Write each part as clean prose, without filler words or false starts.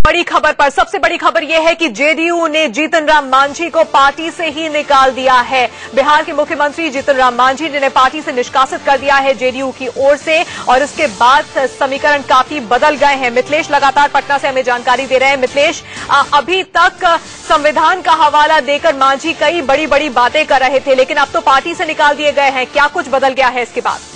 बड़ी खबर पर सबसे बड़ी खबर यह है कि जेडीयू ने जीतन राम मांझी को पार्टी से ही निकाल दिया है। बिहार के मुख्यमंत्री जीतन राम मांझी जिन्हें पार्टी से निष्कासित कर दिया है जेडीयू की ओर से, और इसके बाद समीकरण काफी बदल गए हैं। मिथिलेश लगातार पटना से हमें जानकारी दे रहे हैं। मिथिलेश, अभी तक संविधान का हवाला देकर मांझी कई बड़ी बड़ी बातें कर रहे थे, लेकिन अब तो पार्टी से निकाल दिए गए हैं। क्या कुछ बदल गया है इसके बाद?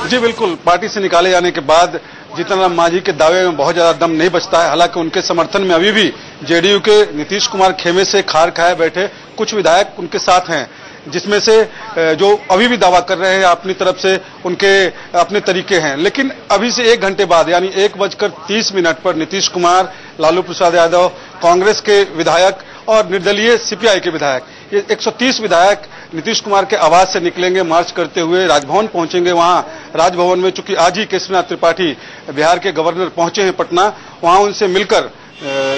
जी बिल्कुल, पार्टी से निकाले जाने के बाद जीतन राम मांझी के दावे में बहुत ज्यादा दम नहीं बचता है। हालांकि उनके समर्थन में अभी भी जेडीयू के नीतीश कुमार खेमे से खार खाए बैठे कुछ विधायक उनके साथ हैं, जिसमें से जो अभी भी दावा कर रहे हैं अपनी तरफ से उनके अपने तरीके हैं। लेकिन अभी से 1 घंटे बाद यानी 1:30 पर नीतीश कुमार, लालू प्रसाद यादव, कांग्रेस के विधायक और निर्दलीय सीपीआई के विधायक, ये 130 विधायक नीतीश कुमार के आवास से निकलेंगे, मार्च करते हुए राजभवन पहुंचेंगे। वहां राजभवन में चूंकि आज ही केशरीनाथ त्रिपाठी बिहार के गवर्नर पहुंचे हैं पटना, वहां उनसे मिलकर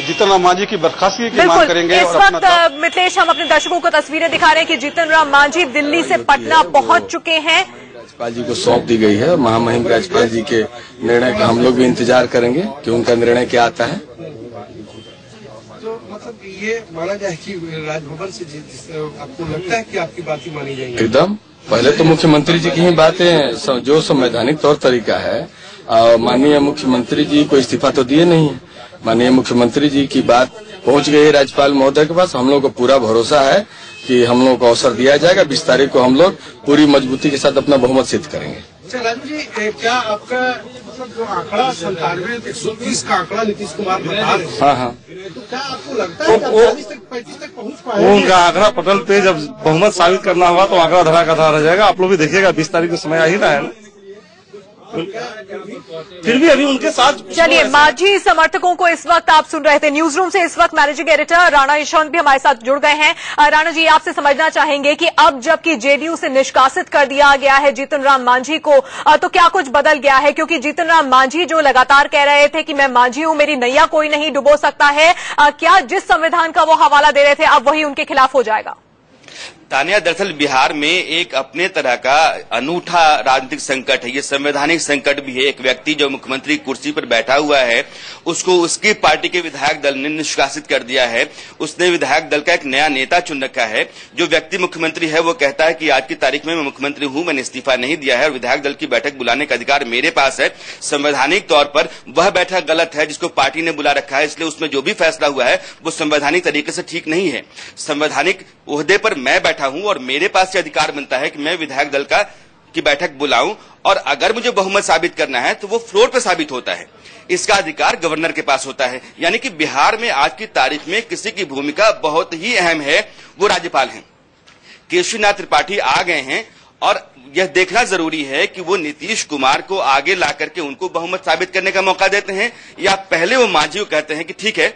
जीतन राम मांझी की बर्खास्तगी की मांग करेंगे। इस वक्त मिथिलेश, हम अपने दर्शकों को तस्वीरें दिखा रहे हैं कि जीतन राम मांझी दिल्ली से पटना पहुंच चुके हैं। राज्यपाल जी को सौंप दी गई है। महामहिम राज्यपाल जी के निर्णय का हम लोग भी इंतजार करेंगे कि उनका निर्णय क्या आता है। तो मतलब ये माना जाए कि राजभवन से आपको लगता है कि आपकी बात ही मानी जाएगी? एकदम, पहले तो मुख्यमंत्री जी की ही बातें जो संवैधानिक तौर तरीका है, माननीय मुख्यमंत्री जी को इस्तीफा तो दिए नहीं है। माननीय मुख्यमंत्री जी की बात पहुंच गई है राज्यपाल महोदय के पास। हम लोग को पूरा भरोसा है कि हम लोग को अवसर दिया जाएगा। 20 तारीख को हम लोग पूरी मजबूती के साथ अपना बहुमत सिद्ध करेंगे। अच्छा राजू जी, क्या आपका मतलब जो आंकड़ा 97-130 का आंकड़ा नीतीश कुमार बता रहे हैं, हाँ, तो क्या आपको लगता है 40-35 तक पहुंच पाएंगे? वो उनका आंकड़ा पटल पे जब बहुमत साबित करना होगा तो आंकड़ा धरा का धरा रह जाएगा। आप लोग भी देखिएगा, 20 तारीख को समय आ ही रहा है ना। फिर भी अभी उनके साथ चलिए, मांझी समर्थकों को इस वक्त आप सुन रहे थे। न्यूज रूम से इस वक्त मैनेजिंग एडिटर राणा यशवंत भी हमारे साथ जुड़ गए हैं। राणा जी, आपसे समझना चाहेंगे कि अब जबकि जेडीयू से निष्कासित कर दिया गया है जीतन राम मांझी को, तो क्या कुछ बदल गया है? क्योंकि जीतन राम मांझी जो लगातार कह रहे थे कि मैं मांझी हूं, मेरी नैया कोई नहीं डुबो सकता है, क्या जिस संविधान का वो हवाला दे रहे थे अब वही उनके खिलाफ हो जाएगा? तानिया, दरअसल बिहार में एक अपने तरह का अनूठा राजनीतिक संकट है। ये संवैधानिक संकट भी है। एक व्यक्ति जो मुख्यमंत्री कुर्सी पर बैठा हुआ है, उसको उसकी पार्टी के विधायक दल ने निष्कासित कर दिया है। उसने विधायक दल का एक नया नेता चुन रखा है। जो व्यक्ति मुख्यमंत्री है वो कहता है कि आज की तारीख में मैं मुख्यमंत्री हूं, मैंने इस्तीफा नहीं दिया है और विधायक दल की बैठक बुलाने का अधिकार मेरे पास है। संवैधानिक तौर पर वह बैठक गलत है जिसको पार्टी ने बुला रखा है, इसलिए उसमें जो भी फैसला हुआ है वो संवैधानिक तरीके से ठीक नहीं है। संवैधानिक ओहदे पर मैं बैठा हूं और मेरे पास से अधिकार बनता है कि मैं विधायक दल की बैठक बुलाऊं, और अगर मुझे बहुमत साबित करना है तो वो फ्लोर पे साबित होता है। इसका अधिकार गवर्नर के पास होता है। यानी कि बिहार में आज की तारीख में किसी की भूमिका बहुत ही अहम है, वो राज्यपाल हैं। केशरीनाथ त्रिपाठी आ गए हैं और यह देखना जरूरी है कि वो नीतीश कुमार को आगे ला करके उनको बहुमत साबित करने का मौका देते हैं, या पहले वो मांझी को कहते हैं कि ठीक है,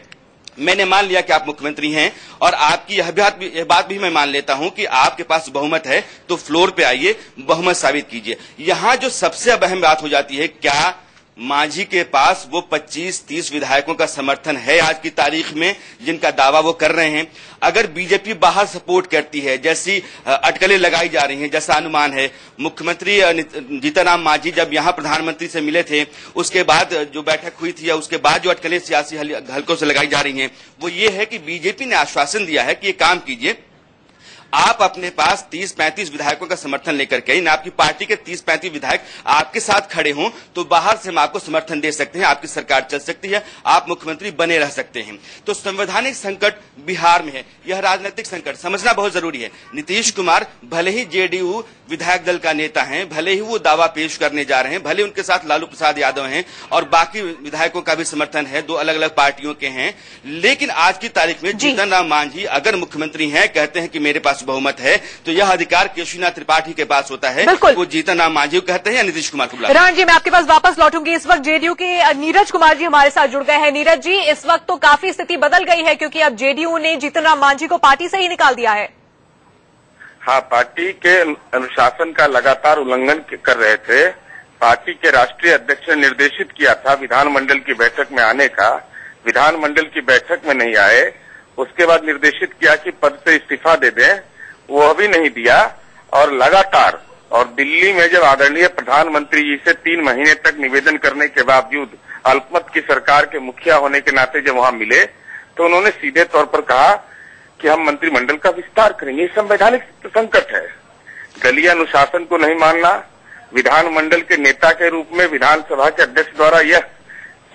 मैंने मान लिया कि आप मुख्यमंत्री हैं और आपकी यह बात भी मैं मान लेता हूं कि आपके पास बहुमत है, तो फ्लोर पे आइए, बहुमत साबित कीजिए। यहां जो सबसे अब अहम बात हो जाती है, क्या मांझी के पास वो 25-30 विधायकों का समर्थन है आज की तारीख में जिनका दावा वो कर रहे हैं? अगर बीजेपी बाहर सपोर्ट करती है, जैसी अटकलें लगाई जा रही हैं, जैसा अनुमान है, मुख्यमंत्री जीतन राम मांझी जब यहां प्रधानमंत्री से मिले थे, उसके बाद जो बैठक हुई थी या उसके बाद जो अटकलें सियासी हलकों से लगाई जा रही हैं, वो ये है कि बीजेपी ने आश्वासन दिया है कि ये काम कीजिए, आप अपने पास 30-35 विधायकों का समर्थन लेकर के, इन आपकी पार्टी के 30-35 विधायक आपके साथ खड़े हों तो बाहर से हम आपको समर्थन दे सकते हैं, आपकी सरकार चल सकती है, आप मुख्यमंत्री बने रह सकते हैं। तो संवैधानिक संकट बिहार में है, यह राजनीतिक संकट समझना बहुत जरूरी है। नीतीश कुमार भले ही जेडीयू विधायक दल का नेता हैं, भले ही वो दावा पेश करने जा रहे हैं, भले उनके साथ लालू प्रसाद यादव हैं और बाकी विधायकों का भी समर्थन है, 2 अलग अलग पार्टियों के हैं, लेकिन आज की तारीख में जीतन राम मांझी अगर मुख्यमंत्री हैं, कहते हैं कि मेरे पास बहुमत है, तो यह अधिकार केशरीनाथ त्रिपाठी के पास होता है। वो जीतन राम मांझी को कहते हैं या नीतीश कुमार को बुलाते हैं? राणा जी, मैं आपके पास वापस लौटूंगी। इस वक्त जेडीयू के नीरज कुमार जी हमारे साथ जुड़ गए हैं। नीरज जी, इस वक्त तो काफी स्थिति बदल गई है क्योंकि अब जेडीयू ने जीतन राम मांझी को पार्टी से ही निकाल दिया है। हाँ, पार्टी के अनुशासन का लगातार उल्लंघन कर रहे थे। पार्टी के राष्ट्रीय अध्यक्ष ने निर्देशित किया था विधानमंडल की बैठक में आने का, विधानमंडल की बैठक में नहीं आए। उसके बाद निर्देशित किया कि पद से इस्तीफा दे दें, वो अभी नहीं दिया और लगातार और दिल्ली में जब आदरणीय प्रधानमंत्री जी से 3 महीने तक निवेदन करने के बावजूद अल्पमत की सरकार के मुखिया होने के नाते जब वहां मिले तो उन्होंने सीधे तौर पर कहा कि हम मंत्रिमंडल का विस्तार करेंगे। ये संवैधानिक संकट है। दलीय अनुशासन को नहीं मानना, विधानमंडल के नेता के रूप में विधानसभा के अध्यक्ष द्वारा यह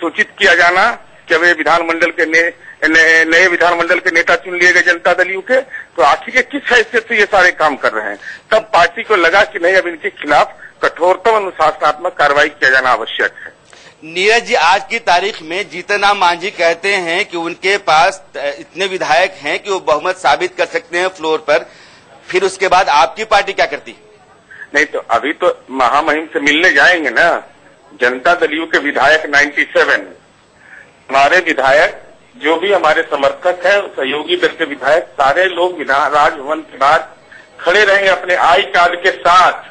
सूचित किया जाना कि वे विधानमंडल के नए विधानमंडल के नेता चुन लिए गए जनता दल यू के, तो आखिर के किस हैसियत से ये सारे काम कर रहे हैं। तब पार्टी को लगा कि नहीं, अब इनके खिलाफ कठोरतम अनुशासनात्मक कार्रवाई किया जाना आवश्यक है। नीरज जी, आज की तारीख में जीतन राम मांझी कहते हैं कि उनके पास इतने विधायक हैं कि वो बहुमत साबित कर सकते हैं फ्लोर पर, फिर उसके बाद आपकी पार्टी क्या करती? नहीं तो अभी तो महामहिम से मिलने जाएंगे ना। जनता दल यू के विधायक 97, हमारे विधायक जो भी हमारे समर्थक हैं, सहयोगी दल के विधायक सारे लोग राजभवन के बाहर खड़े रहेंगे अपने आई कार्ड के साथ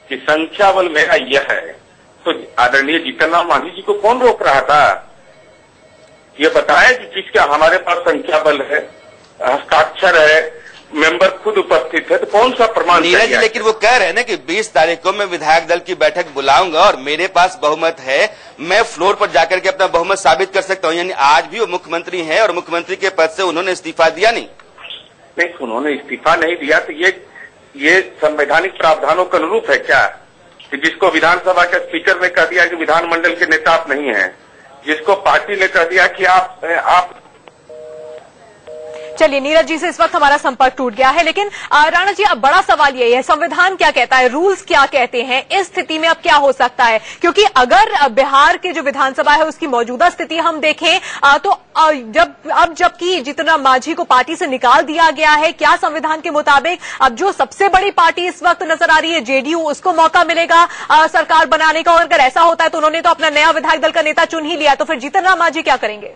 कि संख्या बल मेरा यह है। तो आदरणीय जीतन राम मांझी जी को कौन रोक रहा था? ये बताएं कि किसका हमारे पास संख्या बल है, हस्ताक्षर है, मेंबर खुद उपस्थित है, तो कौन सा प्रमाण? नीरज, लेकिन वो कह रहे हैं ना कि 20 तारीख को मैं विधायक दल की बैठक बुलाऊंगा और मेरे पास बहुमत है, मैं फ्लोर पर जाकर के अपना बहुमत साबित कर सकता हूं। यानी आज भी वो मुख्यमंत्री हैं और मुख्यमंत्री के पद से उन्होंने इस्तीफा दिया नहीं। उन्होंने इस्तीफा नहीं दिया तो ये संवैधानिक प्रावधानों के अनुरूप है क्या कि जिसको विधानसभा के स्पीकर ने कह दिया कि विधानमंडल के नेता आप नहीं हैं, जिसको पार्टी ने कह दिया कि आप चलिए, नीरज जी से इस वक्त हमारा संपर्क टूट गया है, लेकिन राणा जी अब बड़ा सवाल यही है, संविधान क्या कहता है, रूल्स क्या कहते हैं, इस स्थिति में अब क्या हो सकता है? क्योंकि अगर बिहार के जो विधानसभा है उसकी मौजूदा स्थिति हम देखें तो जबकि जीतन राम मांझी को पार्टी से निकाल दिया गया है, क्या संविधान के मुताबिक अब जो सबसे बड़ी पार्टी इस वक्त नजर आ रही है जेडीयू, उसको मौका मिलेगा सरकार बनाने का? और अगर ऐसा होता है तो उन्होंने तो अपना नया विधायक दल का नेता चुन ही लिया, तो फिर जीतन राम मांझी क्या करेंगे?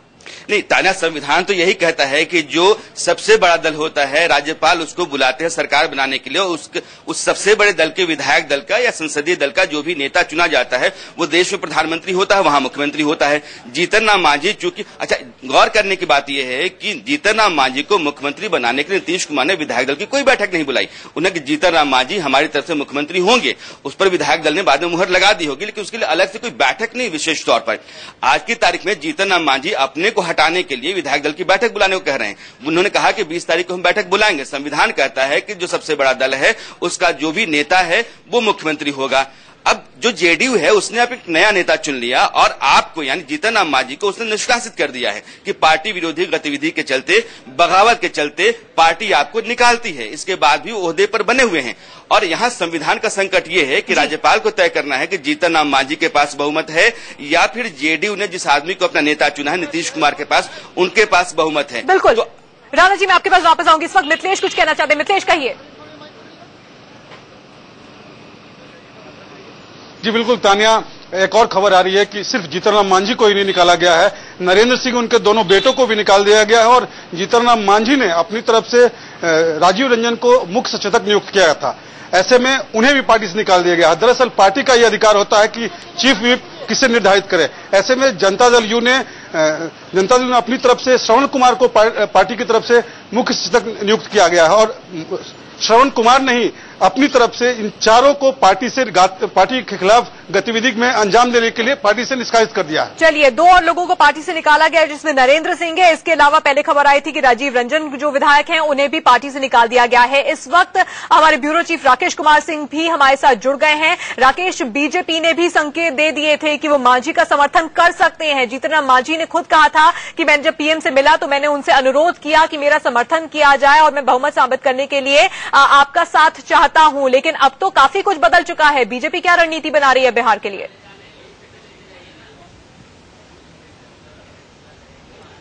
नहीं, ताना संविधान तो यही कहता है कि जो सबसे बड़ा दल होता है राज्यपाल उसको बुलाते हैं सरकार बनाने के लिए। उस सबसे बड़े दल के विधायक दल का या संसदीय दल का जो भी नेता चुना जाता है वो देश में प्रधानमंत्री होता है, वहां मुख्यमंत्री होता है। जीतन राम मांझी चूंकि अच्छा, गौर करने की बात यह है कि जीतन राम मांझी को मुख्यमंत्री बनाने के लिए नीतीश कुमार ने विधायक दल की कोई बैठक नहीं बुलाई। उन्हें कि जीतन राम मांझी हमारी तरफ से मुख्यमंत्री होंगे, उस पर विधायक दल ने बाद में मुहर लगा दी होगी, लेकिन उसके लिए अलग से कोई बैठक नहीं। विशेष तौर पर आज की तारीख में जीतन राम मांझी अपने को हटाने के लिए विधायक दल की बैठक बुलाने को कह रहे हैं। उन्होंने कहा कि 20 तारीख को हम बैठक बुलाएंगे। संविधान कहता है कि जो सबसे बड़ा दल है उसका जो भी नेता है वो मुख्यमंत्री होगा। अब जो जेडीयू है उसने अब एक नया नेता चुन लिया और आपको यानी जीतन राम मांझी को उसने निष्कासित कर दिया है कि पार्टी विरोधी गतिविधि के चलते, बगावत के चलते पार्टी आपको निकालती है। इसके बाद भी ओहदे पर बने हुए हैं और यहाँ संविधान का संकट ये है कि राज्यपाल को तय करना है कि जीतन राम मांझी के पास बहुमत है या फिर जेडीयू ने जिस आदमी को अपना नेता चुना है नीतीश कुमार के पास, उनके पास बहुमत है। बिल्कुल। तो राणा जी मैं आपके पास वापस आऊंगी, इस वक्त मिथिलेश कुछ कहना चाहते हैं। मिथिलेश कहिए। जी बिल्कुल तानिया, एक और खबर आ रही है कि सिर्फ जीतन राम मांझी को ही नहीं निकाला गया है, नरेंद्र सिंह उनके दोनों बेटों को भी निकाल दिया गया है और जीतन राम मांझी ने अपनी तरफ से राजीव रंजन को मुख्य सचेतक नियुक्त किया था। ऐसे में उन्हें भी पार्टी से निकाल दिया गया है। दरअसल पार्टी का यह अधिकार होता है कि चीफ व्हिप किसे निर्धारित करे। ऐसे में जनता दल यू ने अपनी तरफ से श्रवण कुमार को पार्टी की तरफ से मुख्य सचेतक नियुक्त किया गया है और श्रवण कुमार ने ही अपनी तरफ से इन चारों को पार्टी के खिलाफ गतिविधि में अंजाम देने के लिए पार्टी से निष्कासित कर दिया है। चलिए, 2 और लोगों को पार्टी से निकाला गया जिसमें नरेंद्र सिंह है। इसके अलावा पहले खबर आई थी कि राजीव रंजन जो विधायक हैं उन्हें भी पार्टी से निकाल दिया गया है। इस वक्त हमारे ब्यूरो चीफ राकेश कुमार सिंह भी हमारे साथ जुड़ गए हैं। राकेश, बीजेपी ने भी संकेत दे दिए थे कि वो मांझी का समर्थन कर सकते हैं। जीतन राम मांझी ने खुद कहा था कि मैंने जब पीएम से मिला तो मैंने उनसे अनुरोध किया कि मेरा समर्थन किया जाए और मैं बहुमत साबित करने के लिए आपका साथ चाहता हूं। लेकिन अब तो काफी कुछ बदल चुका है। बीजेपी क्या रणनीति बना रही है बिहार के लिए?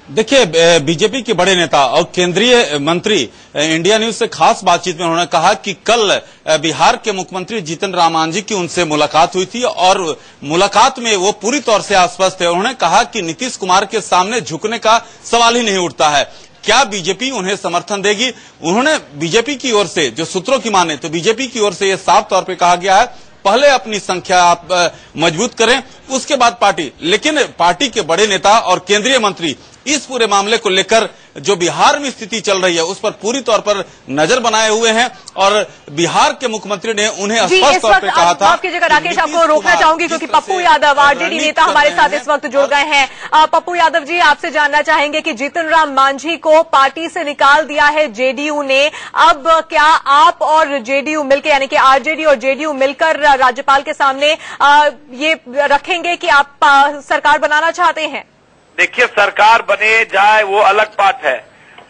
देखिए, बीजेपी के बड़े नेता और केंद्रीय मंत्री इंडिया न्यूज से खास बातचीत में उन्होंने कहा कि कल बिहार के मुख्यमंत्री जीतन राम मांझी की उनसे मुलाकात हुई थी और मुलाकात में वो पूरी तौर से आश्वस्त है। उन्होंने कहा कि नीतीश कुमार के सामने झुकने का सवाल ही नहीं उठता है। क्या बीजेपी उन्हें समर्थन देगी? उन्होंने बीजेपी की ओर से, जो सूत्रों की माने तो बीजेपी की ओर से यह साफ तौर पे कहा गया है पहले अपनी संख्या आप मजबूत करें, उसके बाद पार्टी। लेकिन पार्टी के बड़े नेता और केंद्रीय मंत्री इस पूरे मामले को लेकर जो बिहार में स्थिति चल रही है उस पर पूरी तौर पर नजर बनाए हुए हैं और बिहार के मुख्यमंत्री ने उन्हें स्पष्ट तौर पर कहा था। आपकी जगह राकेश आपको रोकना चाहूंगी क्योंकि पप्पू यादव आरजेडी नेता हमारे साथ इस वक्त जुड़ गए हैं। पप्पू यादव जी, आपसे जानना चाहेंगे कि जीतन राम मांझी को पार्टी से निकाल दिया है जेडीयू ने, अब क्या आप और जेडीयू मिलकर यानी कि आरजेडी और जेडीयू मिलकर राज्यपाल के सामने ये रखेंगे कि आप सरकार बनाना चाहते हैं? देखिए, सरकार बने जाए वो अलग बात है,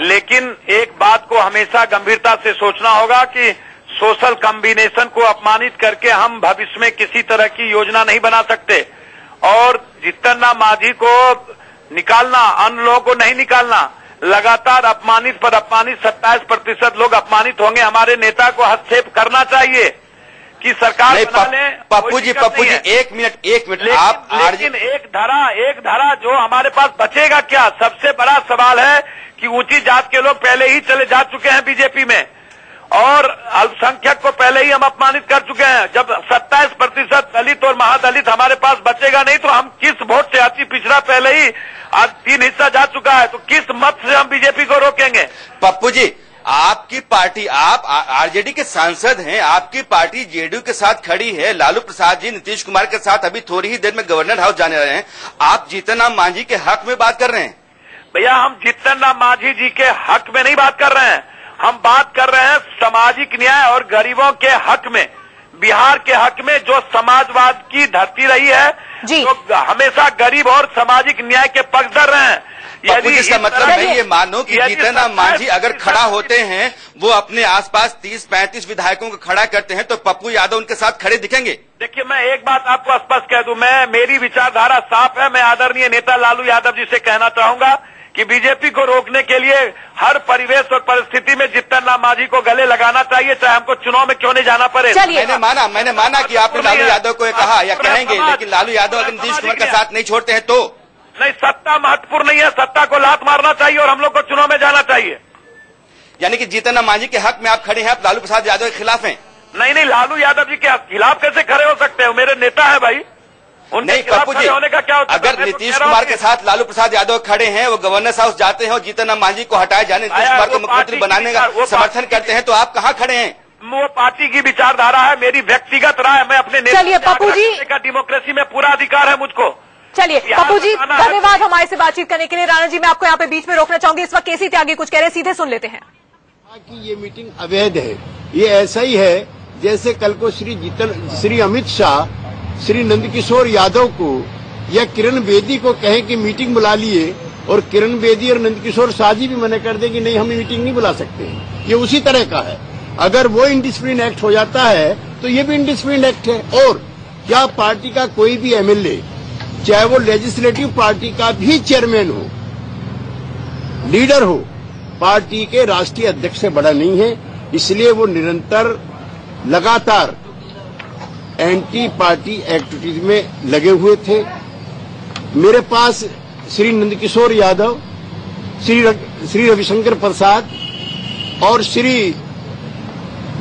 लेकिन एक बात को हमेशा गंभीरता से सोचना होगा कि सोशल कॉम्बिनेशन को अपमानित करके हम भविष्य में किसी तरह की योजना नहीं बना सकते। और जीतन राम मांझी को निकालना, अन्य लोगों को नहीं निकालना, लगातार अपमानित पर अपमानित 27% लोग अपमानित होंगे। हमारे नेता को हस्तक्षेप करना चाहिए कि सरकार बना ले। पप्पू जी एक मिनट आप लेकिन एक धारा जो हमारे पास बचेगा क्या? सबसे बड़ा सवाल है कि ऊंची जात के लोग पहले ही चले जा चुके हैं बीजेपी में और अल्पसंख्यक को पहले ही हम अपमानित कर चुके हैं। जब 27% दलित और महादलित हमारे पास बचेगा नहीं तो हम किस वोट से अति पिछड़ा पहले ही आज 3 हिस्सा जा चुका है, तो किस मत से हम बीजेपी को रोकेंगे? पप्पू जी, आपकी पार्टी, आप आरजेडी के सांसद हैं, आपकी पार्टी जेडीयू के साथ खड़ी है। लालू प्रसाद जी नीतीश कुमार के साथ अभी थोड़ी ही देर में गवर्नर हाउस जाने रहे हैं। आप जीतन राम मांझी के हक में बात कर रहे हैं? भैया, हम जीतन राम मांझी जी के हक में नहीं बात कर रहे हैं, हम बात कर रहे हैं सामाजिक न्याय और गरीबों के हक में, बिहार के हक में, जो समाजवाद की धरती रही है, तो हमेशा गरीब और सामाजिक न्याय के पक्षधर रहे हैं। इसका मतलब है ये मानो कि जीतन राम मांझी अगर खड़ा होते हैं, वो अपने आसपास 30-35 विधायकों को खड़ा करते हैं, तो पप्पू यादव उनके साथ खड़े दिखेंगे? देखिए, मैं एक बात आपको स्पष्ट कह दूं, मेरी विचारधारा साफ है। मैं आदरणीय नेता लालू यादव जी से कहना चाहूंगा कि बीजेपी को रोकने के लिए हर परिवेश और परिस्थिति में जीतन राम मांझी को गले लगाना चाहिए, चाहे हमको चुनाव में क्यों नहीं जाना पड़े। मैंने माना कि आपने लालू यादव को कहा या कहेंगे, लेकिन लालू यादव अगर नीतीश कुमार का साथ नहीं छोड़ते हैं तो? नहीं, सत्ता महत्वपूर्ण नहीं है, सत्ता को लात मारना चाहिए और हम लोग को चुनाव में जाना चाहिए। यानी कि जीतन राम मांझी के हक में आप खड़े हैं, आप लालू प्रसाद यादव के खिलाफ हैं? नहीं, लालू यादव जी के खिलाफ कैसे खड़े हो सकते हैं? मेरे नेता है भाई। नहीं पप्पू जी, होने का क्या होता है? अगर नीतीश कुमार के साथ लालू प्रसाद यादव खड़े हैं, वो गवर्नर हाउस जाते हैं और जीतन राम मांझी को हटाए जाने, नीतीश कुमार को मुख्यमंत्री बनाने का समर्थन करते हैं, तो आप कहाँ खड़े हैं? वो पार्टी की विचारधारा है, मेरी व्यक्तिगत राय है। मैं अपने चलिए पप्पू जी का डेमोक्रेसी में पूरा अधिकार है मुझको। चलिए पप्पू जी, धन्यवाद हमारे से बातचीत करने के लिए। राणा जी, मैं आपको यहाँ पे बीच में रोकना चाहूंगी। इस वक्त केसी त्यागी कुछ कह रहे हैं, सीधे सुन लेते हैं। कि ये मीटिंग अवैध है, ये ऐसा ही है जैसे कल को श्री अमित शाह श्री नंदकिशोर यादव को या किरण बेदी को कहें कि मीटिंग बुला लिए और किरण बेदी और नंदकिशोर शाह जी भी मना कर दे कि नहीं, हम मीटिंग नहीं बुला सकते। ये उसी तरह का है। अगर वो इंडिसिप्लिन एक्ट हो जाता है तो ये भी इंडिसिप्लिन एक्ट है। और क्या पार्टी का कोई भी एमएलए, चाहे वो लेजिस्लेटिव पार्टी का भी चेयरमैन हो, लीडर हो, पार्टी के राष्ट्रीय अध्यक्ष से बड़ा नहीं है। इसलिए वो निरंतर लगातार एंटी पार्टी एक्टिविटीज में लगे हुए थे। मेरे पास श्री नंदकिशोर यादव, श्री रविशंकर प्रसाद और श्री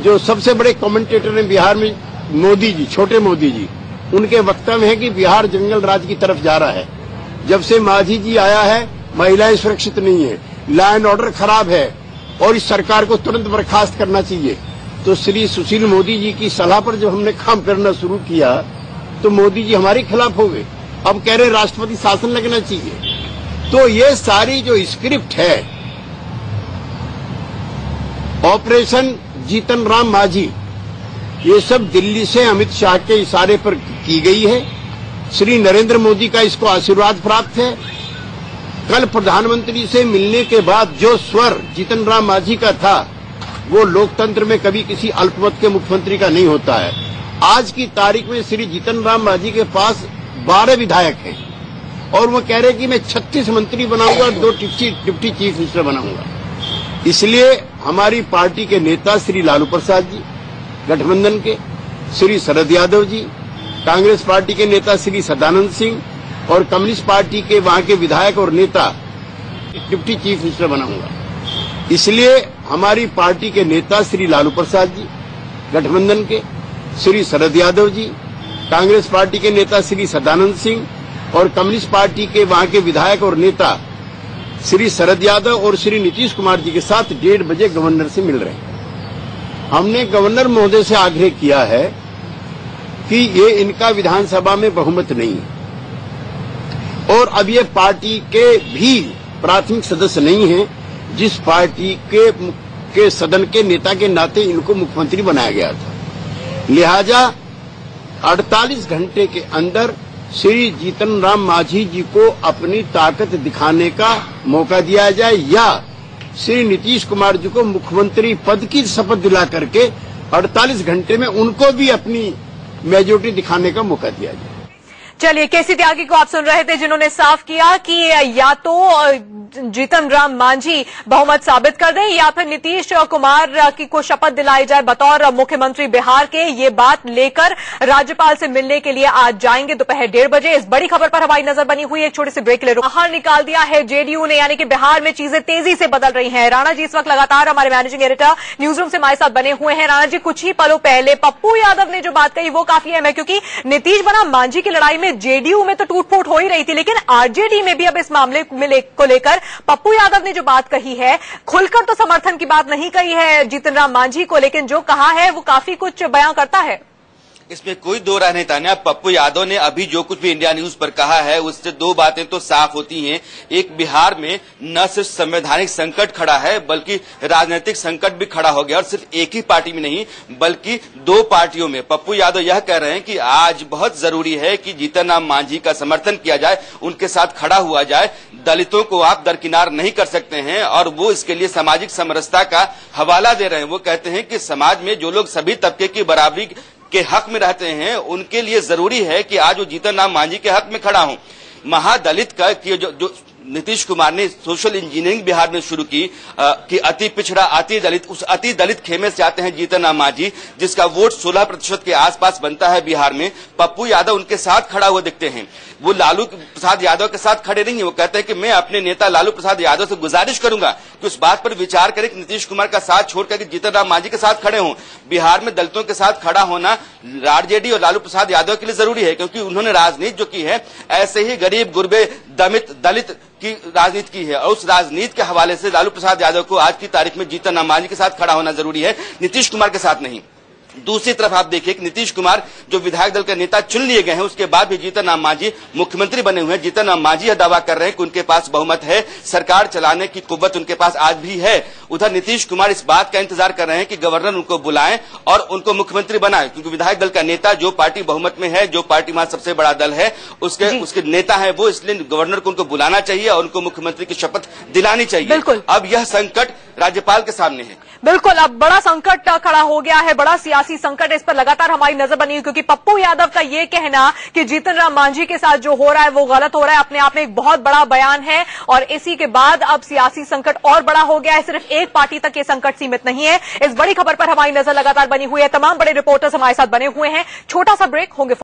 जो सबसे बड़े कमेंटेटर हैं बिहार में, मोदी जी, छोटे मोदी जी, उनके वक्तव्य है कि बिहार जंगल राज की तरफ जा रहा है। जब से मांझी जी आया है, महिलाएं सुरक्षित नहीं है, लॉ एंड ऑर्डर खराब है और इस सरकार को तुरंत बर्खास्त करना चाहिए। तो श्री सुशील मोदी जी की सलाह पर जब हमने काम करना शुरू किया तो मोदी जी हमारे खिलाफ हो गए। अब कह रहे राष्ट्रपति शासन लगना चाहिए। तो ये सारी जो स्क्रिप्ट है ऑपरेशन जीतन राम मांझी, ये सब दिल्ली से अमित शाह के इशारे पर की गई है। श्री नरेंद्र मोदी का इसको आशीर्वाद प्राप्त है। कल प्रधानमंत्री से मिलने के बाद जो स्वर जीतन राम मांझी का था, वो लोकतंत्र में कभी किसी अल्पमत के मुख्यमंत्री का नहीं होता है। आज की तारीख में श्री जीतन राम मांझी के पास 12 विधायक हैं और वो कह रहे कि मैं 36 मंत्री बनाऊंगा, 2 डिप्टी चीफ मिनिस्टर बनाऊंगा। इसलिए हमारी पार्टी के नेता श्री लालू प्रसाद जी, गठबंधन के श्री शरद यादव जी, कांग्रेस पार्टी के नेता श्री सदानंद सिंह और कम्युनिस्ट पार्टी के वहां के विधायक और नेता डिप्टी चीफ मिनिस्टर बनाऊंगा। इसलिए हमारी पार्टी के नेता श्री लालू प्रसाद जी, गठबंधन के श्री शरद यादव जी, कांग्रेस पार्टी के नेता श्री सदानंद सिंह और कम्युनिस्ट पार्टी के वहां के विधायक और नेता श्री शरद यादव और श्री नीतीश कुमार जी के साथ 1:30 बजे गवर्नर से मिल रहे हैं। हमने गवर्नर महोदय से आग्रह किया है कि ये इनका विधानसभा में बहुमत नहीं है और अब ये पार्टी के भी प्राथमिक सदस्य नहीं है, जिस पार्टी के सदन के नेता के नाते इनको मुख्यमंत्री बनाया गया था। लिहाजा 48 घंटे के अंदर श्री जीतन राम मांझी जी को अपनी ताकत दिखाने का मौका दिया जाए या श्री नीतीश कुमार जी को मुख्यमंत्री पद की शपथ दिला करके 48 घंटे में उनको भी अपनी मेजोरिटी दिखाने का मौका दिया जाए। चलिए, केसी त्यागी को आप सुन रहे थे, जिन्होंने साफ किया कि या तो जीतन राम मांझी बहुमत साबित कर दें या फिर नीतीश कुमार की को शपथ दिलाई जाए बतौर मुख्यमंत्री बिहार के। ये बात लेकर राज्यपाल से मिलने के लिए आज जाएंगे दोपहर 1:30 बजे। इस बड़ी खबर पर हमारी नजर बनी हुई है। एक छोटे से ब्रेक ले बाहर निकाल दिया है जेडीयू ने, यानी कि बिहार में चीजें तेजी से बदल रही हैं। राणा जी इस वक्त लगातार हमारे मैनेजिंग एडिटर न्यूज रूम से हमारे साथ बने हुए हैं। राणा जी, कुछ ही पलों पहले पप्पू यादव ने जो बात कही वो काफी अहम है, क्योंकि नीतीश बनाम मांझी की लड़ाई में जेडीयू में तो टूट-फूट हो ही रही थी, लेकिन आरजेडी में भी अब इस मामले को लेकर पप्पू यादव ने जो बात कही है, खुलकर तो समर्थन की बात नहीं कही है जीतन राम मांझी को, लेकिन जो कहा है वो काफी कुछ बयां करता है। इसमें कोई दो राय नहीं तान्या। पप्पू यादव ने अभी जो कुछ भी इंडिया न्यूज पर कहा है उससे दो बातें तो साफ होती हैं। एक, बिहार में न सिर्फ संवैधानिक संकट खड़ा है बल्कि राजनीतिक संकट भी खड़ा हो गया, और सिर्फ एक ही पार्टी में नहीं बल्कि दो पार्टियों में। पप्पू यादव यह कह रहे हैं कि आज बहुत जरूरी है कि जीतन राम मांझी का समर्थन किया जाए, उनके साथ खड़ा हुआ जाए। दलितों को आप दरकिनार नहीं कर सकते हैं, और वो इसके लिए सामाजिक समरसता का हवाला दे रहे हैं। वो कहते हैं कि समाज में जो लोग सभी तबके की बराबरी के हक में रहते हैं उनके लिए जरूरी है कि आज वो जीतन राम मांझी के हक में खड़ा हूं। महादलित का जो नीतीश कुमार ने सोशल इंजीनियरिंग बिहार में शुरू की कि अति पिछड़ा अति दलित, उस अति दलित खेमे से आते हैं जीतन राम मांझी, जिसका वोट 16% के आसपास बनता है बिहार में। पप्पू यादव उनके साथ खड़ा हुआ दिखते हैं। वो लालू प्रसाद यादव के साथ खड़े नहीं है। वो कहते हैं कि मैं अपने नेता लालू प्रसाद यादव से गुजारिश करूंगा कि उस बात पर विचार करें कि नीतीश कुमार का साथ छोड़कर के जीतन राम मांझी के साथ खड़े हों। बिहार में दलितों के साथ खड़ा होना आरजेडी और लालू प्रसाद यादव के लिए जरूरी है, क्योंकि उन्होंने राजनीति जो की है ऐसे ही गरीब गुरबे दलित की राजनीति की है, और उस राजनीति के हवाले से लालू प्रसाद यादव को आज की तारीख में जीतन राम मांझी के साथ खड़ा होना जरूरी है, नीतीश कुमार के साथ नहीं। दूसरी तरफ आप देखिए कि नीतीश कुमार जो विधायक दल के नेता चुन लिए गए हैं उसके बाद भी जीतन राम मांझी मुख्यमंत्री बने हुए हैं। जीतन राम मांझी यह दावा कर रहे हैं कि उनके पास बहुमत है, सरकार चलाने की कुव्वत उनके पास आज भी है। उधर नीतीश कुमार इस बात का इंतजार कर रहे हैं कि गवर्नर उनको बुलाएं और उनको मुख्यमंत्री बनाएं, क्योंकि विधायक दल का नेता जो पार्टी बहुमत में है, जो पार्टी वहां सबसे बड़ा दल है, उसके नेता है वो, इसलिए गवर्नर को उनको बुलाना चाहिए और उनको मुख्यमंत्री की शपथ दिलानी चाहिए। अब यह संकट राज्यपाल के सामने है। बिल्कुल, अब बड़ा संकट खड़ा हो गया है, बड़ा सियासी संकट। इस पर लगातार हमारी नजर बनी हुई, क्योंकि पप्पू यादव का ये कहना कि जीतन राम मांझी के साथ जो हो रहा है वो गलत हो रहा है, अपने आप में एक बहुत बड़ा बयान है। और इसी के बाद अब सियासी संकट और बड़ा हो गया है। सिर्फ एक पार्टी तक ये संकट सीमित नहीं है। इस बड़ी खबर पर हमारी नजर लगातार बनी हुई है। तमाम बड़े रिपोर्टर्स हमारे साथ बने हुए हैं। छोटा सा ब्रेक, होंगे